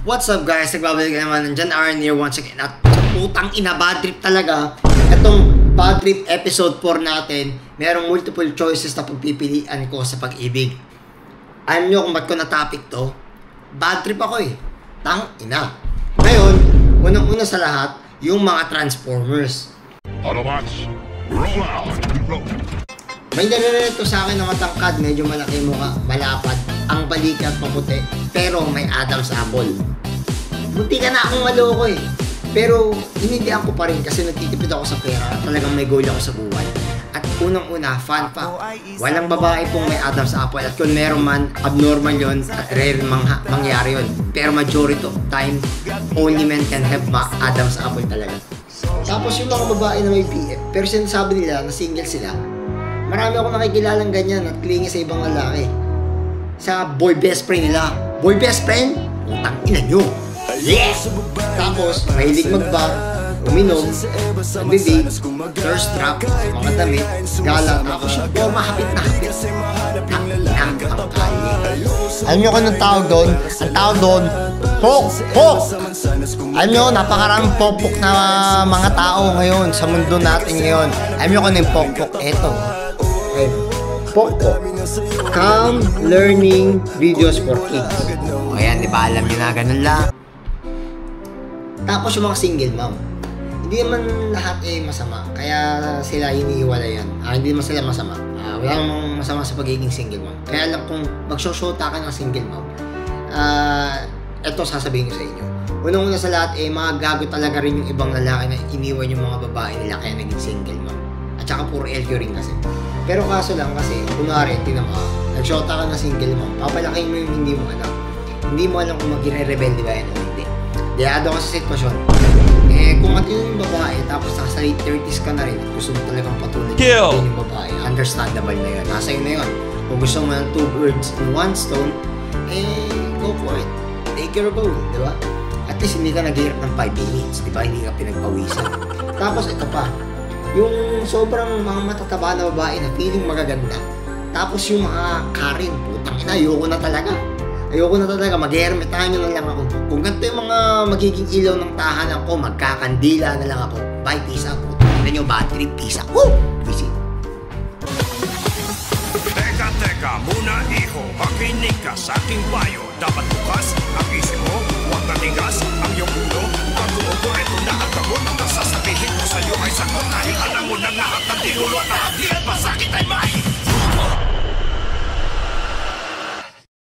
What's up guys? Nagbabalik ka naman. Nandyan Aaron here once again. At putang ina, bad trip talaga. Itong bad trip episode 4 natin, merong multiple choices na pagpipilian ko sa pag-ibig. Alam nyo kung ba't ko na-topic to? Bad trip ako eh. Tang ina. Ngayon, unang-una sa lahat, yung mga Transformers. Autobots, roll out. May nalilito sa akin na matangkad, medyo malaki mukha, malapad, ang balikat maputi, pero may Adam's apple. Munti ka na akong maloko eh. Pero hinindihan ko pa rin kasi nagtitipid ako sa pera at talagang may goal ako sa buhay. At unang-una, fun fact, walang babae pong may Adam's apple at kung meron man, abnormal yon at rare mangyari yon. Pero majority of time, only men can have Adam's apple talaga. Tapos yung mga babae na may BF, pero sinasabi nila na single sila, marami ako nakikilalang ganyan at clingy sa ibang lalaki. Sa boy best friend nila. Boy best friend? Utang ina nyo. Yes! Tapos, mahilig mag-bar, uminom, nagbe-date, thirst trap, mga damit, gala, tapos yung forma hapit na hapit. Ang kali. Alam nyo kung anong tawag doon? Ang tawag doon, pok! Alam nyo, napakaraming pok-pok na mga tao ngayon sa mundo natin ngayon. Alam nyo kung ano yung pok-pok? Eto. Pok-pok. Calm learning videos for kids. O yan, di ba alam nyo na ganun lang. Tapos yung mga single mom. Hindi naman lahat masama. Kaya sila iniiwalay yan. Hindi naman sila masama. Wala namang masama sa pagiging single mom. Kaya lang kung magsushota ka ng single mom, eto sasabihin ko sa inyo. Unang-una sa lahat, mga gago talaga rin yung ibang lalaki na iniwan yung mga babae nila kaya naging single mom. At saka puro LQ rin kasi. Pero kaso lang kasi, kunwari, nagshota ka na single mom, papalaking mo yung hindi mo alam. Hindi mo alam kung magre-rebelde ba yan o hindi. Diyado ka sa sitwasyon. Kung matino yung babae, tapos nasa late 30s ka na rin, gusto mo talagang patuloy yung babae, understandable na yun. Nasa yun na yun. Kung gusto mo ng 2 birds in 1 stone, go for it. Take your goal, di ba? At least hindi ka naghihirap ng 5 minutes, di ba? Hindi ka pinagpawisan. Tapos ito pa, yung sobrang mga matataba na babae na feeling magaganda. Tapos yung mga Karen, putang ina, ayoko na talaga, mag-hermetahan nyo na lang ako. Kung ganito yung mga magiging ilaw ng tahanan ko, magkakandila na lang ako. Bye, peace out. Putang ina nyo, bad trip, peace out. Woo! Peace out. Teka muna iho, makinig ka sa aking payo. Dapat bukas ang isip mo, huwag natigas ang iyong ulo. Pag umuoperate na ang gamot, ang sasabihin ko sa'yo ay sakot. Dahil alam mo na lahat ng tinulot na hindi at masakit ay may